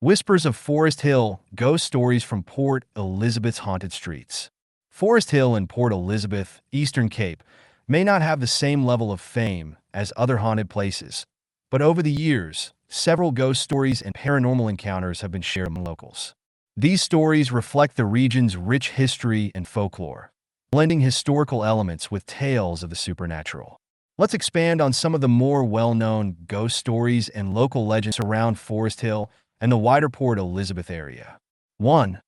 Whispers of Forest Hill, ghost stories from Port Elizabeth's haunted streets. Forest Hill in Port Elizabeth, Eastern Cape, may not have the same level of fame as other haunted places, but over the years, several ghost stories and paranormal encounters have been shared among locals. These stories reflect the region's rich history and folklore, blending historical elements with tales of the supernatural. Let's expand on some of the more well-known ghost stories and local legends around Forest Hill and the wider Port Elizabeth area. 1.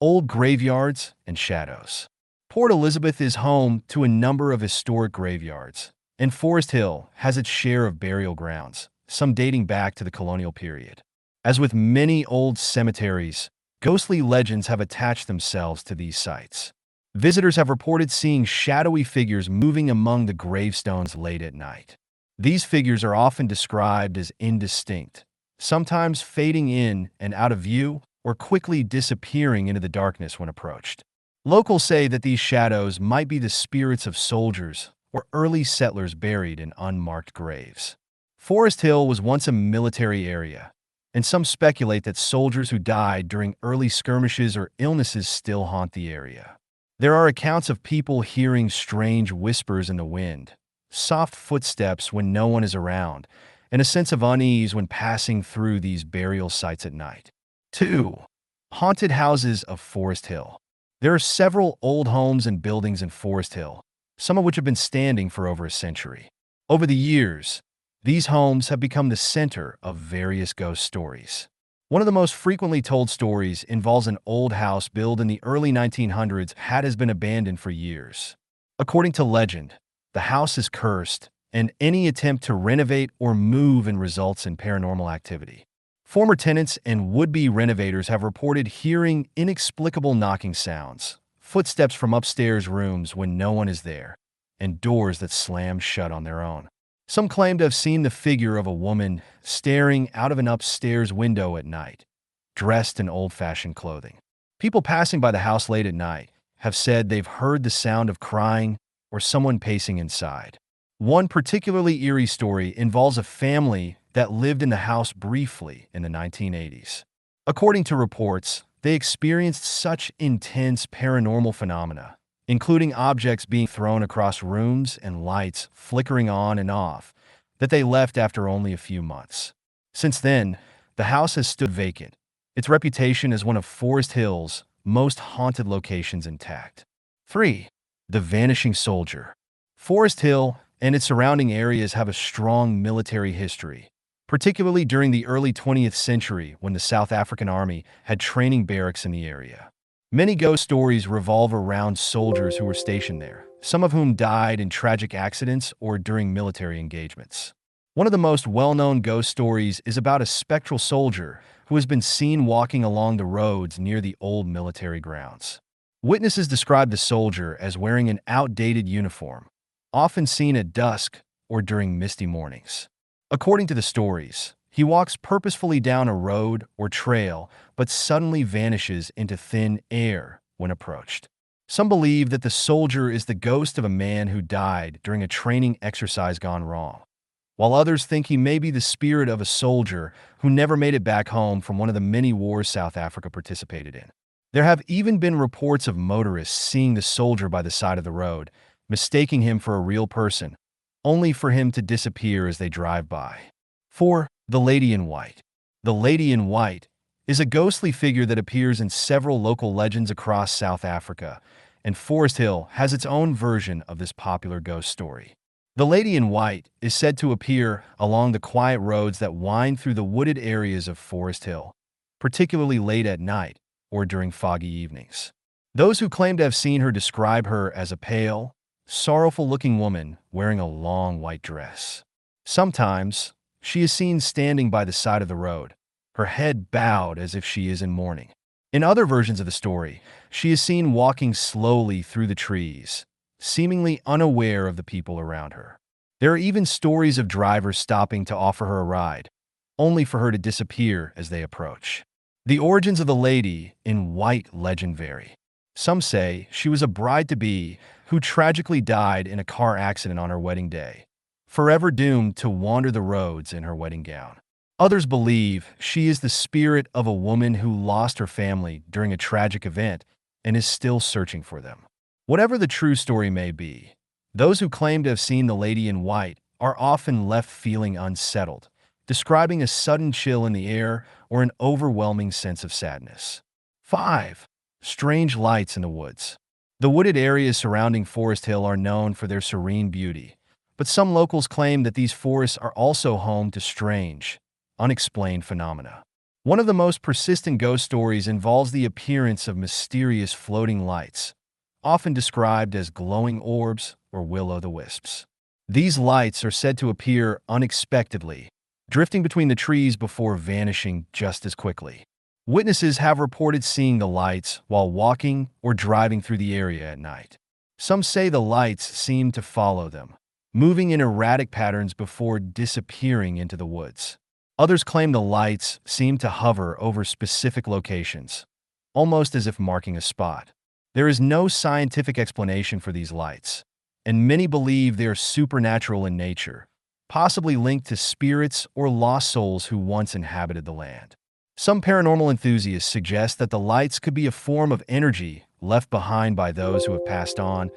Old graveyards and shadows. Port Elizabeth is home to a number of historic graveyards, and Forest Hill has its share of burial grounds, some dating back to the colonial period. As with many old cemeteries, ghostly legends have attached themselves to these sites. Visitors have reported seeing shadowy figures moving among the gravestones late at night. These figures are often described as indistinct, sometimes fading in and out of view or quickly disappearing into the darkness when approached. Locals say that these shadows might be the spirits of soldiers or early settlers buried in unmarked graves. Forest Hill was once a military area, and some speculate that soldiers who died during early skirmishes or illnesses still haunt the area. There are accounts of people hearing strange whispers in the wind, soft footsteps when no one is around, and a sense of unease when passing through these burial sites at night. 2. Haunted houses of Forest Hill. There are several old homes and buildings in Forest Hill, some of which have been standing for over a century. Over the years, these homes have become the center of various ghost stories. One of the most frequently told stories involves an old house built in the early 1900s that has been abandoned for years. According to legend, the house is cursed, and any attempt to renovate or move results in paranormal activity. Former tenants and would-be renovators have reported hearing inexplicable knocking sounds, footsteps from upstairs rooms when no one is there, and doors that slam shut on their own. Some claim to have seen the figure of a woman staring out of an upstairs window at night, dressed in old-fashioned clothing. People passing by the house late at night have said they've heard the sound of crying or someone pacing inside. One particularly eerie story involves a family that lived in the house briefly in the 1980s. According to reports, they experienced such intense paranormal phenomena, including objects being thrown across rooms and lights flickering on and off, that they left after only a few months. Since then, the house has stood vacant, its reputation as one of Forest Hill's most haunted locations intact. 3. The Vanishing Soldier. Forest Hill and its surrounding areas have a strong military history, particularly during the early 20th century when the South African Army had training barracks in the area. Many ghost stories revolve around soldiers who were stationed there, some of whom died in tragic accidents or during military engagements. One of the most well-known ghost stories is about a spectral soldier who has been seen walking along the roads near the old military grounds. Witnesses describe the soldier as wearing an outdated uniform, often seen at dusk or during misty mornings. According to the stories, he walks purposefully down a road or trail, but suddenly vanishes into thin air when approached. Some believe that the soldier is the ghost of a man who died during a training exercise gone wrong, while others think he may be the spirit of a soldier who never made it back home from one of the many wars South Africa participated in. There have even been reports of motorists seeing the soldier by the side of the road, mistaking him for a real person, only for him to disappear as they drive by. 4. The Lady in White. The Lady in White is a ghostly figure that appears in several local legends across South Africa, and Forest Hill has its own version of this popular ghost story. The Lady in White is said to appear along the quiet roads that wind through the wooded areas of Forest Hill, particularly late at night or during foggy evenings. Those who claim to have seen her describe her as a pale, sorrowful-looking woman wearing a long white dress. Sometimes, she is seen standing by the side of the road, her head bowed as if she is in mourning. In other versions of the story, she is seen walking slowly through the trees, seemingly unaware of the people around her. There are even stories of drivers stopping to offer her a ride, only for her to disappear as they approach. The origins of the Lady in White legend vary. Some say she was a bride-to-be who tragically died in a car accident on her wedding day, forever doomed to wander the roads in her wedding gown. Others believe she is the spirit of a woman who lost her family during a tragic event and is still searching for them. Whatever the true story may be, those who claim to have seen the lady in white are often left feeling unsettled, describing a sudden chill in the air or an overwhelming sense of sadness. 5. Strange lights in the woods. The wooded areas surrounding Forest Hill are known for their serene beauty, but some locals claim that these forests are also home to strange, unexplained phenomena. One of the most persistent ghost stories involves the appearance of mysterious floating lights, often described as glowing orbs or will-o'-the-wisps. These lights are said to appear unexpectedly, drifting between the trees before vanishing just as quickly. Witnesses have reported seeing the lights while walking or driving through the area at night. Some say the lights seem to follow them, moving in erratic patterns before disappearing into the woods. Others claim the lights seem to hover over specific locations, almost as if marking a spot. There is no scientific explanation for these lights, and many believe they are supernatural in nature, possibly linked to spirits or lost souls who once inhabited the land. Some paranormal enthusiasts suggest that the lights could be a form of energy left behind by those who have passed on,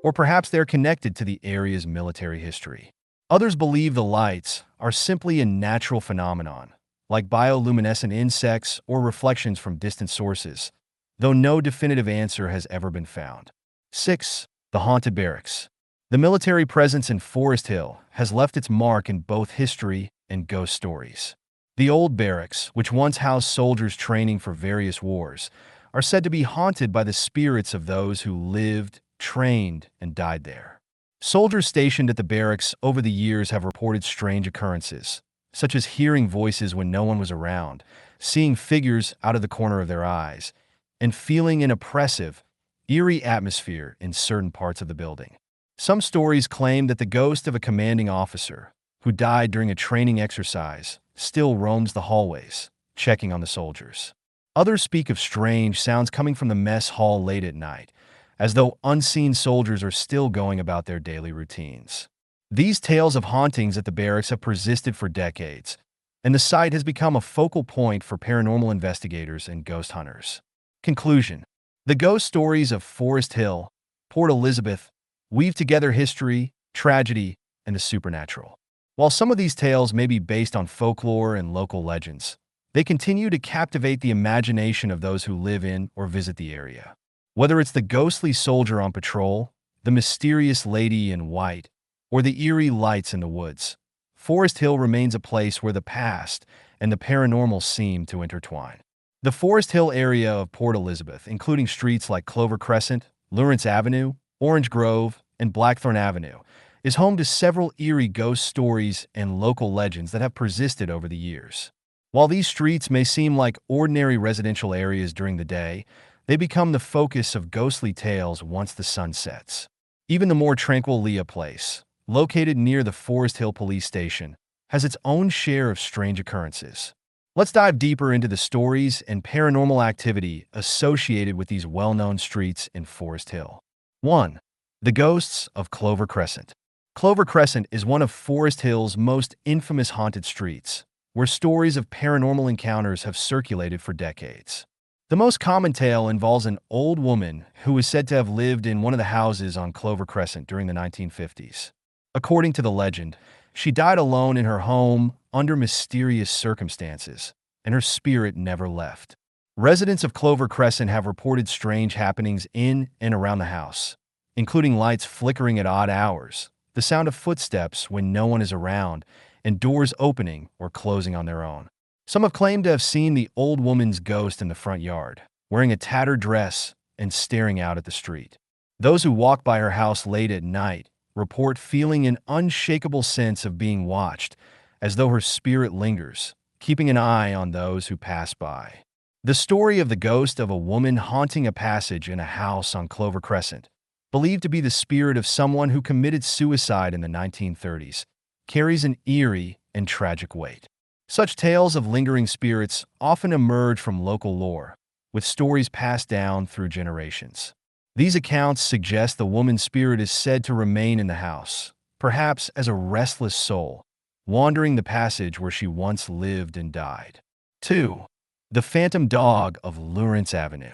or perhaps they're connected to the area's military history. Others believe the lights are simply a natural phenomenon, like bioluminescent insects or reflections from distant sources, though no definitive answer has ever been found. 6. The haunted barracks. The military presence in Forest Hill has left its mark in both history and ghost stories. The old barracks, which once housed soldiers training for various wars, are said to be haunted by the spirits of those who lived, trained, and died there. Soldiers stationed at the barracks over the years have reported strange occurrences, such as hearing voices when no one was around, seeing figures out of the corner of their eyes, and feeling an oppressive, eerie atmosphere in certain parts of the building. Some stories claim that the ghost of a commanding officer, who died during a training exercise, still roams the hallways, checking on the soldiers. Others speak of strange sounds coming from the mess hall late at night, as though unseen soldiers are still going about their daily routines. These tales of hauntings at the barracks have persisted for decades, and the site has become a focal point for paranormal investigators and ghost hunters. Conclusion. The ghost stories of Forest Hill, Port Elizabeth, weave together history, tragedy, and the supernatural. While some of these tales may be based on folklore and local legends, they continue to captivate the imagination of those who live in or visit the area. Whether it's the ghostly soldier on patrol, the mysterious lady in white, or the eerie lights in the woods, Forest Hill remains a place where the past and the paranormal seem to intertwine. The Forest Hill area of Port Elizabeth, including streets like Clover Crescent, Lawrence Avenue, Orange Grove, and Blackthorne Avenue, is home to several eerie ghost stories and local legends that have persisted over the years. While these streets may seem like ordinary residential areas during the day, they become the focus of ghostly tales once the sun sets. Even the more tranquil Leah Place, located near the Forest Hill Police Station, has its own share of strange occurrences. Let's dive deeper into the stories and paranormal activity associated with these well-known streets in Forest Hill. 1. The Ghosts of Clover Crescent. Clover Crescent is one of Forest Hill's most infamous haunted streets, where stories of paranormal encounters have circulated for decades. The most common tale involves an old woman who is said to have lived in one of the houses on Clover Crescent during the 1950s. According to the legend, she died alone in her home under mysterious circumstances, and her spirit never left. Residents of Clover Crescent have reported strange happenings in and around the house, including lights flickering at odd hours, the sound of footsteps when no one is around, and doors opening or closing on their own. Some have claimed to have seen the old woman's ghost in the front yard, wearing a tattered dress and staring out at the street. Those who walk by her house late at night report feeling an unshakable sense of being watched, as though her spirit lingers, keeping an eye on those who pass by. The story of the ghost of a woman haunting a passage in a house on Clover Crescent, believed to be the spirit of someone who committed suicide in the 1930s, carries an eerie and tragic weight. Such tales of lingering spirits often emerge from local lore, with stories passed down through generations. These accounts suggest the woman's spirit is said to remain in the house, perhaps as a restless soul, wandering the passage where she once lived and died. 2. The Phantom Dog of Lawrence Avenue.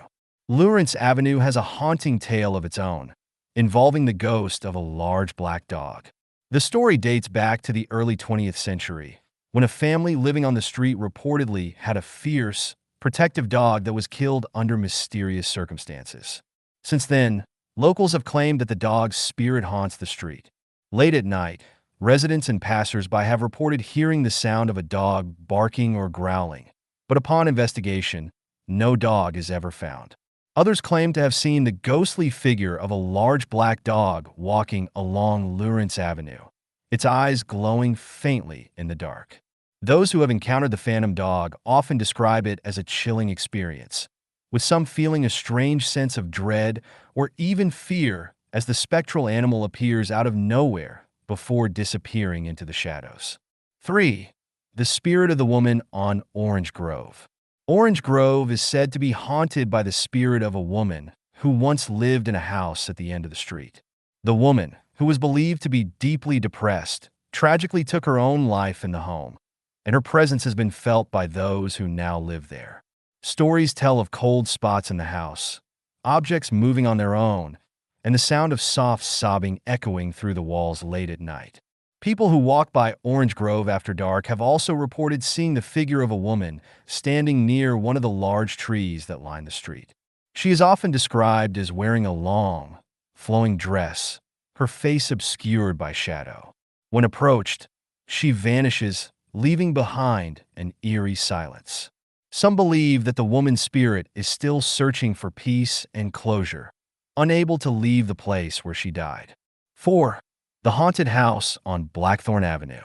Lawrence Avenue has a haunting tale of its own, involving the ghost of a large black dog. The story dates back to the early 20th century, when a family living on the street reportedly had a fierce, protective dog that was killed under mysterious circumstances. Since then, locals have claimed that the dog's spirit haunts the street. Late at night, residents and passers-by have reported hearing the sound of a dog barking or growling, but upon investigation, no dog is ever found. Others claim to have seen the ghostly figure of a large black dog walking along Lawrence Avenue, its eyes glowing faintly in the dark. Those who have encountered the phantom dog often describe it as a chilling experience, with some feeling a strange sense of dread or even fear as the spectral animal appears out of nowhere before disappearing into the shadows. 3. The spirit of the woman on Orange Grove. Orange Grove is said to be haunted by the spirit of a woman who once lived in a house at the end of the street. The woman, who was believed to be deeply depressed, tragically took her own life in the home, and her presence has been felt by those who now live there. Stories tell of cold spots in the house, objects moving on their own, and the sound of soft sobbing echoing through the walls late at night. People who walk by Orange Grove after dark have also reported seeing the figure of a woman standing near one of the large trees that line the street. She is often described as wearing a long, flowing dress, her face obscured by shadow. When approached, she vanishes, leaving behind an eerie silence. Some believe that the woman's spirit is still searching for peace and closure, unable to leave the place where she died. 4. The haunted house on Blackthorne Avenue.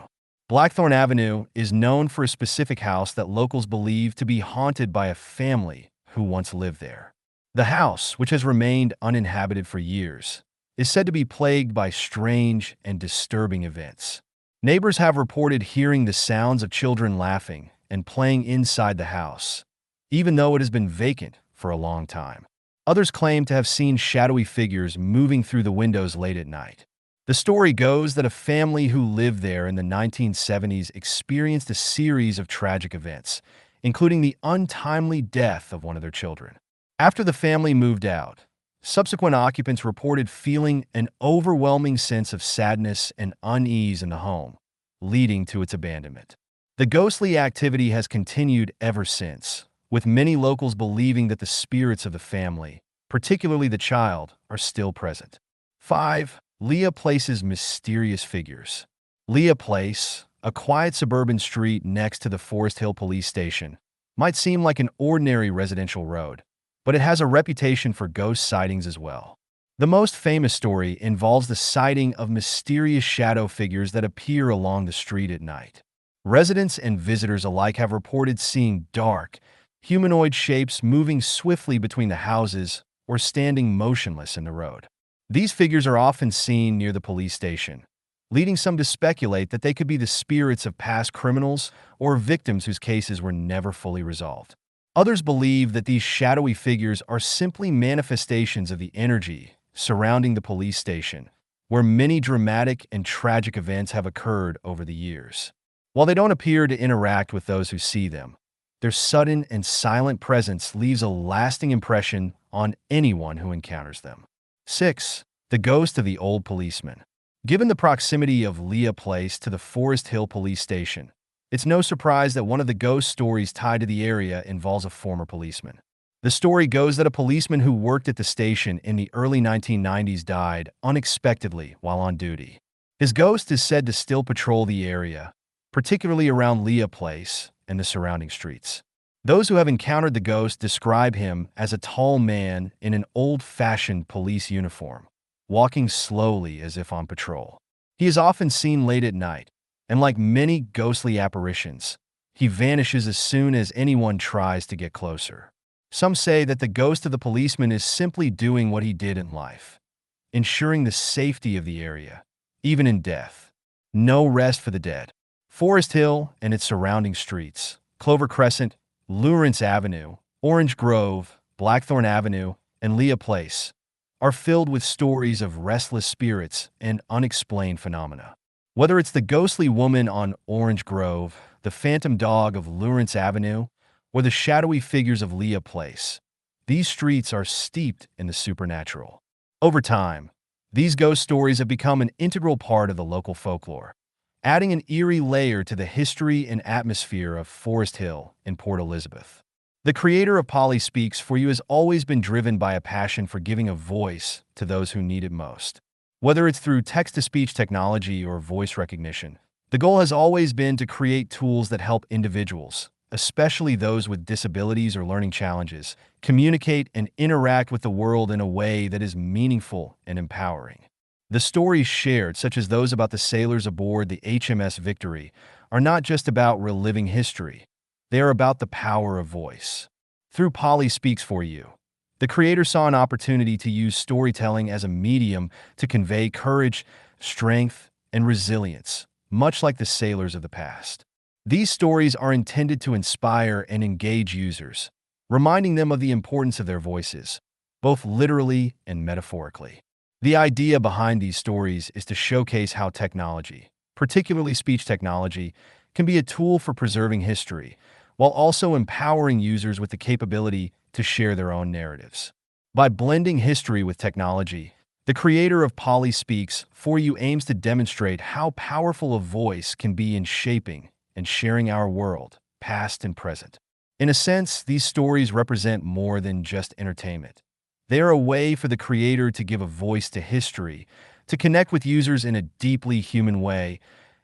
Blackthorne Avenue is known for a specific house that locals believe to be haunted by a family who once lived there. The house, which has remained uninhabited for years, is said to be plagued by strange and disturbing events. Neighbors have reported hearing the sounds of children laughing and playing inside the house, even though it has been vacant for a long time. Others claim to have seen shadowy figures moving through the windows late at night. The story goes that a family who lived there in the 1970s experienced a series of tragic events, including the untimely death of one of their children. After the family moved out, subsequent occupants reported feeling an overwhelming sense of sadness and unease in the home, leading to its abandonment. The ghostly activity has continued ever since, with many locals believing that the spirits of the family, particularly the child, are still present. 5. Leah Place's mysterious figures. Leah Place, a quiet suburban street next to the Forest Hill Police Station, might seem like an ordinary residential road, but it has a reputation for ghost sightings as well. The most famous story involves the sighting of mysterious shadow figures that appear along the street at night. Residents and visitors alike have reported seeing dark, humanoid shapes moving swiftly between the houses or standing motionless in the road. These figures are often seen near the police station, leading some to speculate that they could be the spirits of past criminals or victims whose cases were never fully resolved. Others believe that these shadowy figures are simply manifestations of the energy surrounding the police station, where many dramatic and tragic events have occurred over the years. While they don't appear to interact with those who see them, their sudden and silent presence leaves a lasting impression on anyone who encounters them. 6. The ghost of the old policeman. Given the proximity of Leah Place to the Forest Hill Police Station, it's no surprise that one of the ghost stories tied to the area involves a former policeman. The story goes that a policeman who worked at the station in the early 1990s died unexpectedly while on duty. His ghost is said to still patrol the area, particularly around Leah Place and the surrounding streets. Those who have encountered the ghost describe him as a tall man in an old-fashioned police uniform, walking slowly as if on patrol. He is often seen late at night, and like many ghostly apparitions, he vanishes as soon as anyone tries to get closer. Some say that the ghost of the policeman is simply doing what he did in life, ensuring the safety of the area, even in death. No rest for the dead. Forest Hill and its surrounding streets, Clover Crescent, Lawrence Avenue, Orange Grove, Blackthorne Avenue, and Leah Place, are filled with stories of restless spirits and unexplained phenomena. Whether it's the ghostly woman on Orange Grove, the phantom dog of Lawrence Avenue, or the shadowy figures of Leah Place, these streets are steeped in the supernatural. Over time, these ghost stories have become an integral part of the local folklore, adding an eerie layer to the history and atmosphere of Forest Hill in Port Elizabeth. The creator of Polly Speaks for You has always been driven by a passion for giving a voice to those who need it most. Whether it's through text-to-speech technology or voice recognition, the goal has always been to create tools that help individuals, especially those with disabilities or learning challenges, communicate and interact with the world in a way that is meaningful and empowering. The stories shared, such as those about the sailors aboard the HMS Victory, are not just about reliving history. They are about the power of voice. Through Polly Speaks for You, the creator saw an opportunity to use storytelling as a medium to convey courage, strength, and resilience, much like the sailors of the past. These stories are intended to inspire and engage users, reminding them of the importance of their voices, both literally and metaphorically. The idea behind these stories is to showcase how technology, particularly speech technology, can be a tool for preserving history, while also empowering users with the capability to share their own narratives. By blending history with technology, the creator of Polly Speaks for You aims to demonstrate how powerful a voice can be in shaping and sharing our world, past and present. In a sense, these stories represent more than just entertainment. They are a way for the creator to give a voice to history, to connect with users in a deeply human way,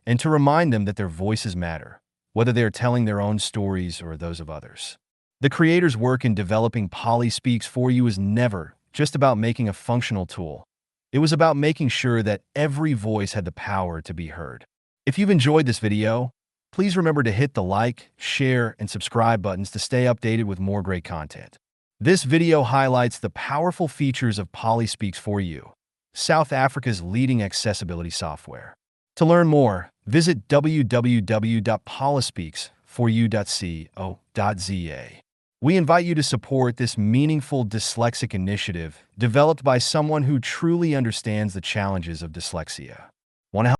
and to remind them that their voices matter, whether they are telling their own stories or those of others. The creator's work in developing Polly Speaks for You is never just about making a functional tool. It was about making sure that every voice had the power to be heard. If you've enjoyed this video, please remember to hit the like, share, and subscribe buttons to stay updated with more great content. This video highlights the powerful features of Polly Speaks for You, South Africa's leading accessibility software. To learn more, visit www.polyspeaks4u.co.za. We invite you to support this meaningful dyslexic initiative developed by someone who truly understands the challenges of dyslexia. Want to help